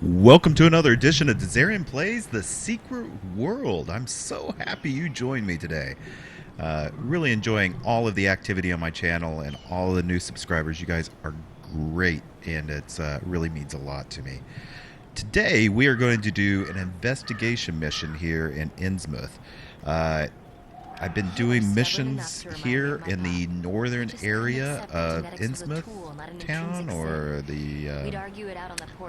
Welcome to another edition of Dizzarian Plays The Secret World. I'm so happy you joined me today. Really enjoying all of the activity on my channel and all of the new subscribers. You guys are great, and it really means a lot to me. Today, we are going to do an investigation mission here in Innsmouth. I've been doing missions here in the northern area of Innsmouth town, or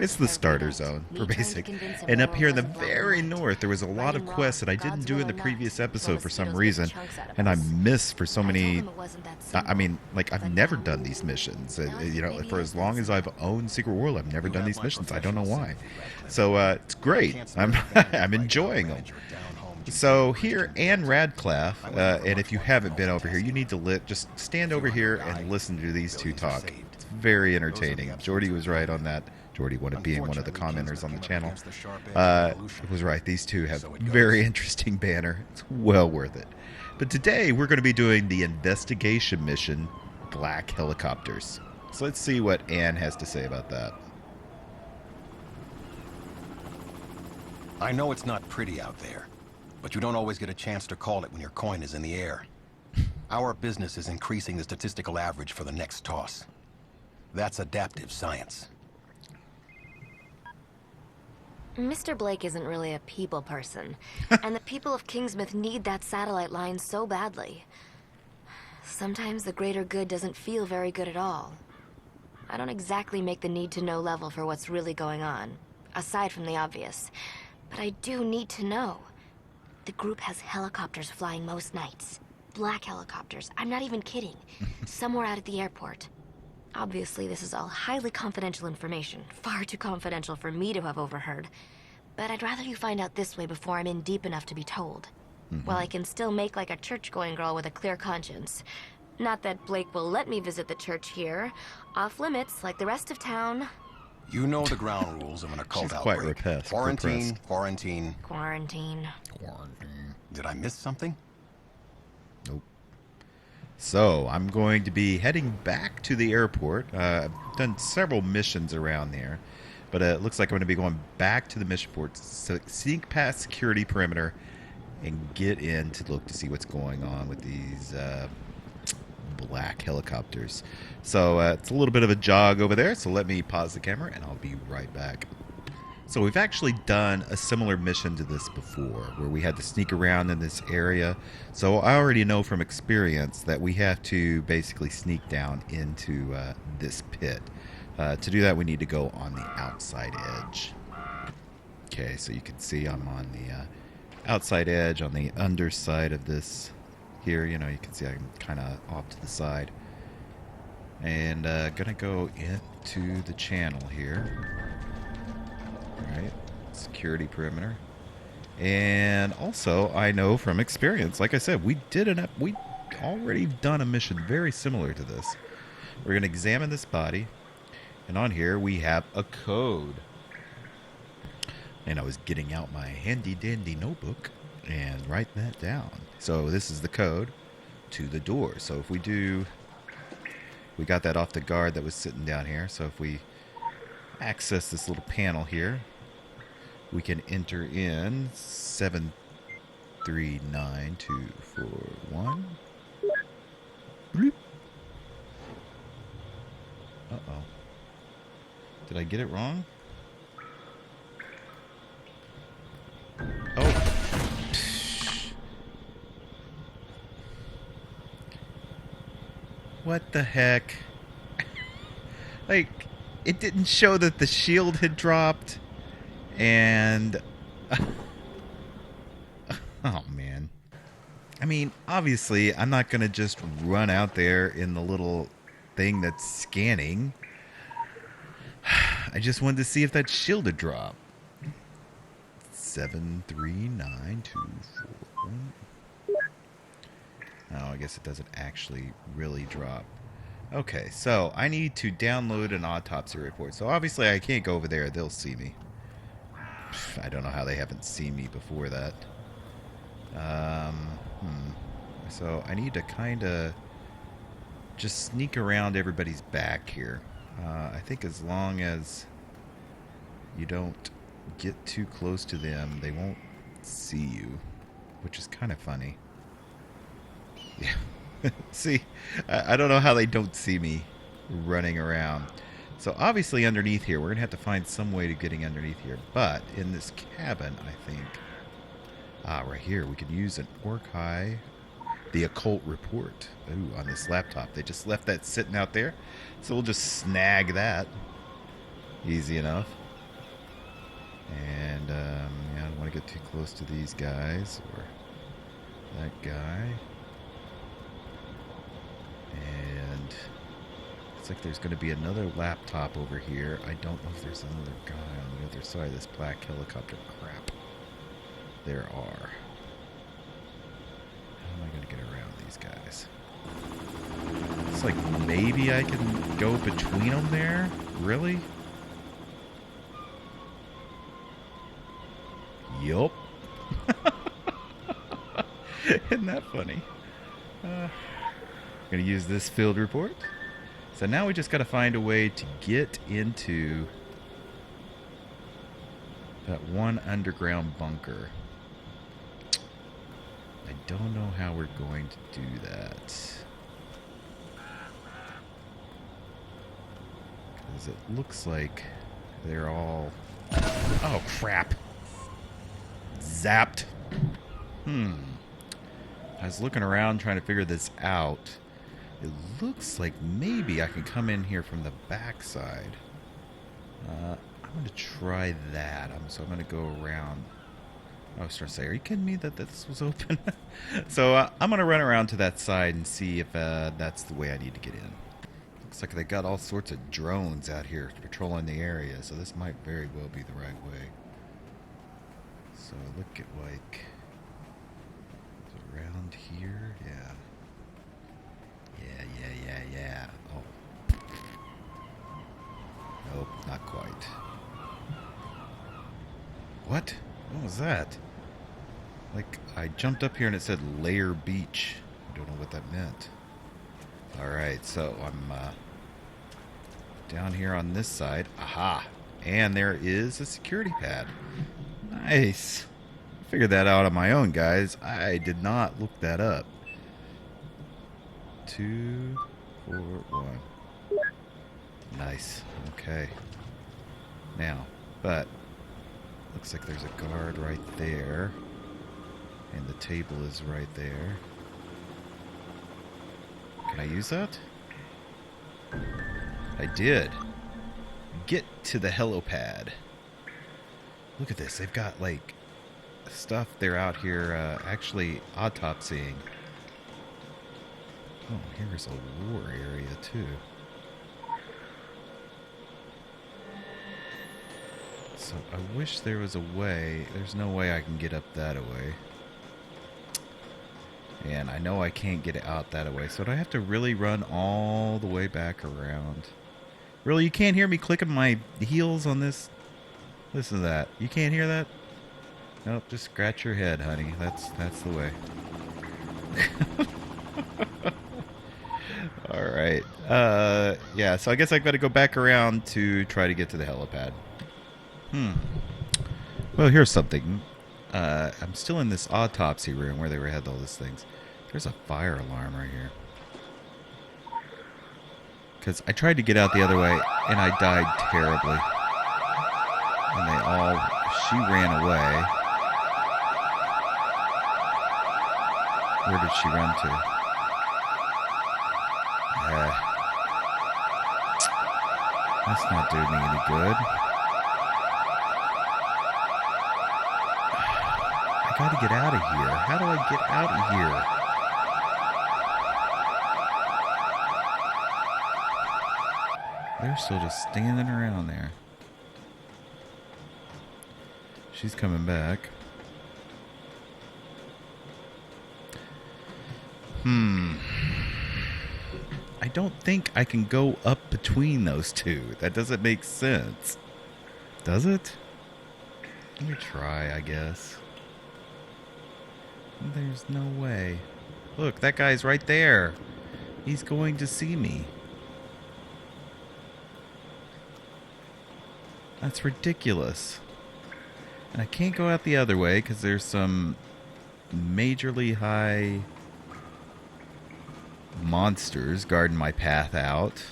it's the starter zone for basic. And up here in the very north, there was a lot of quests that I didn't do in the previous episode for some reason, and I missed for so many. I mean, like, I've never done these missions. For as long as I've owned Secret World, I've never done these missions. I don't know why. So it's great. I'm enjoying them. So here, Anne Radcliffe, and if you haven't been over here, you need to just stand over here and listen to these two talk. It's very entertaining. Jordy was right on that. Jordy, being one of the commenters on the channel, was right. These two have very interesting banner. It's well worth it. But today, we're going to be doing the investigation mission, Black Helicopters. So let's see what Anne has to say about that. I know it's not pretty out there, but you don't always get a chance to call it when your coin is in the air. Our business is increasing the statistical average for the next toss. That's adaptive science. Mr. Blake isn't really a people person, and the people of Kingsmouth need that satellite line so badly. Sometimes the greater good doesn't feel very good at all. I don't exactly make the need-to-know level for what's really going on, aside from the obvious, but I do need to know. The group has helicopters flying most nights. Black helicopters. I'm not even kidding. Somewhere out at the airport. Obviously, this is all highly confidential information. Far too confidential for me to have overheard. But I'd rather you find out this way before I'm in deep enough to be told. While I can still make like a church-going girl with a clear conscience. Not that Blake will let me visit the church here. Off limits, like the rest of town. You know the ground rules of an occult outbreak. She's quite Quarantine. Quarantine. Did I miss something? Nope. So, I'm going to be heading back to the airport. I've done several missions around there, but it looks like I'm going to be going back to the mission port, so sneak past security perimeter, and get in to look to see what's going on with these black helicopters. So, it's a little bit of a jog over there, so let me pause the camera, and I'll be right back. So we've actually done a similar mission to this before, where we had to sneak around in this area. So I already know from experience that we have to basically sneak down into this pit. To do that, we need to go on the outside edge. Okay, so you can see I'm on the outside edge, on the underside of this here. You know, you can see I'm kind of off to the side. And gonna go into the channel here. Alright, security perimeter. And also, I know from experience, like I said, we already done a mission very similar to this. We're going to examine this body, and on here we have a code. And I was getting out my handy-dandy notebook and writing that down. So this is the code to the door. So if we got that off the guard that was sitting down here. So if we access this little panel here, we can enter in 739241. Bloop. Uh-oh. Did I get it wrong? Oh. What the heck? Like, it didn't show that the shield had dropped, and oh man. I mean, obviously, I'm not going to just run out there in the little thing that's scanning. I just wanted to see if that shield had dropped. 739241. Oh, I guess it doesn't actually really drop. Okay, so I need to download an autopsy report. So obviously I can't go over there. They'll see me. I don't know how they haven't seen me before that. So I need to kind of just sneak around everybody's back here. I think as long as you don't get too close to them, they won't see you, which is kind of funny. Yeah. See, I don't know how they don't see me running around. So obviously underneath here, we're going to have to find some way to getting underneath here. But in this cabin, I think... right here, we could use an Orkai, the occult report. Ooh, on this laptop. They just left that sitting out there. So we'll just snag that. Easy enough. And, yeah, I don't want to get too close to these guys or that guy. And looks like there's going to be another laptop over here. I don't know if there's another guy on the other side of this black helicopter. Crap. There are. How am I going to get around these guys? It's like maybe I can go between them there? Really? Yup. Isn't that funny? Gonna use this field report. So now we just gotta find a way to get into that one underground bunker. I don't know how we're going to do that. Because it looks like they're all... Oh, crap. Zapped. I was looking around trying to figure this out. It looks like maybe I can come in here from the backside. I'm going to try that. So I'm going to go around. I was trying to say, are you kidding me that this was open? So I'm going to run around to that side and see if that's the way I need to get in. Looks like they got all sorts of drones out here patrolling the area, so this might very well be the right way. So look at like around here, yeah. Yeah. Oh. Nope, not quite. What? What was that? Like, I jumped up here and it said Lair Beach. I don't know what that meant. Alright, so I'm down here on this side. Aha! And there is a security pad. Nice. Figured that out on my own, guys. I did not look that up. 2, 4, 1. Nice. Okay. Now, but looks like there's a guard right there. And the table is right there. Can I use that? I did. Get to the helipad. Look at this. They've got, like, stuff they're out here actually autopsying. Oh, here's a war area, too. So I wish there was a way. There's no way I can get up that way. And I know I can't get out that way. So do I have to really run all the way back around? Really, you can't hear me clicking my heels on this? Listen to that. You can't hear that? Nope, just scratch your head, honey. That's the way. Alright. Yeah, so I guess I've got to go back around to try to get to the helipad. Well, here's something. I'm still in this autopsy room where they had all these things. There's a fire alarm right here. Because I tried to get out the other way, and I died terribly. And they all... She ran away. Where did she run to? That's not doing me any good. I gotta get out of here. How do I get out of here? They're still just standing around there. She's coming back. I don't think I can go up between those two. That doesn't make sense. Does it? Let me try, I guess. There's no way. Look, that guy's right there. He's going to see me. That's ridiculous. And I can't go out the other way because there's some majorly high monsters guarding my path out.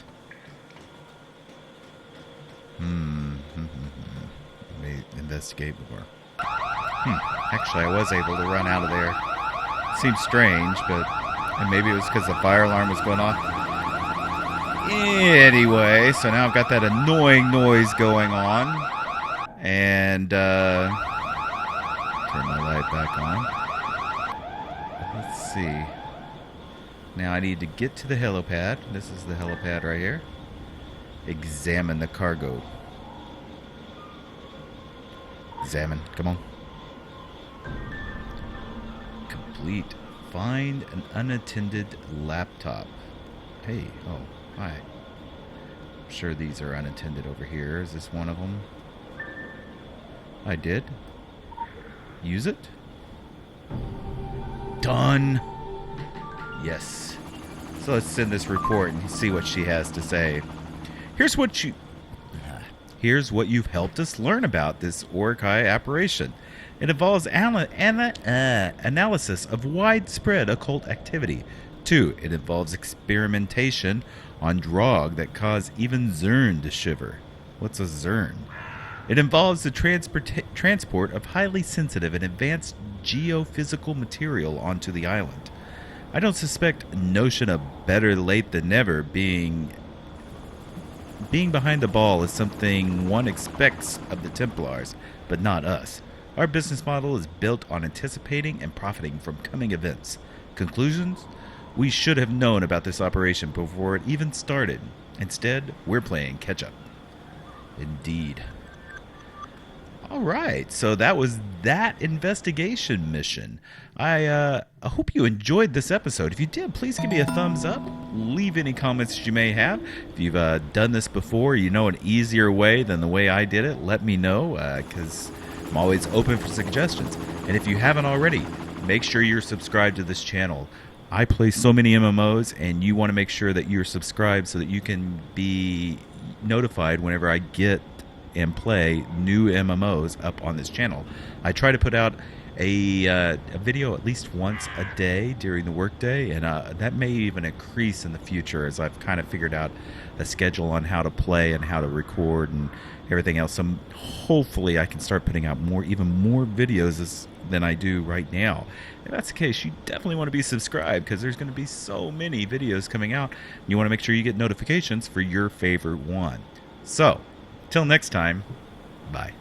Let me investigate more. Actually, I was able to run out of there. Seems strange, but and maybe it was because the fire alarm was going off. Anyway, so now I've got that annoying noise going on. And turn my light back on. Let's see. Now I need to get to the helipad. This is the helipad right here. Examine the cargo. Examine. Come on. Complete. Find an unattended laptop. Hey. Oh, hi. I'm sure these are unattended over here. Is this one of them? I did. Use it. Done. Yes. So let's send this report and see what she has to say. Here's what you've helped us learn about this Orkai operation. It involves analysis of widespread occult activity. 2. It involves experimentation on drog that cause even Zern to shiver. What's a Zern? It involves the transport of highly sensitive and advanced geophysical material onto the island. I don't suspect notion of better late than never being behind the ball is something one expects of the Templars, but not us. Our business model is built on anticipating and profiting from coming events. Conclusions? We should have known about this operation before it even started. Instead, we're playing catch-up. Indeed. All right, so that was that investigation mission. I hope you enjoyed this episode. If you did, please give me a thumbs up. Leave any comments you may have. If you've done this before, you know an easier way than the way I did it, let me know, because I'm always open for suggestions. And if you haven't already, make sure you're subscribed to this channel. I play so many MMOs, and you want to make sure that you're subscribed so that you can be notified whenever I get and play new MMOs up on this channel. I try to put out a video at least once a day during the workday, and that may even increase in the future as I've kind of figured out a schedule on how to play and how to record and everything else. So hopefully I can start putting out even more videos than I do right now. If that's the case, you definitely want to be subscribed because there's going to be so many videos coming out. You want to make sure you get notifications for your favorite one. So, till next time, bye.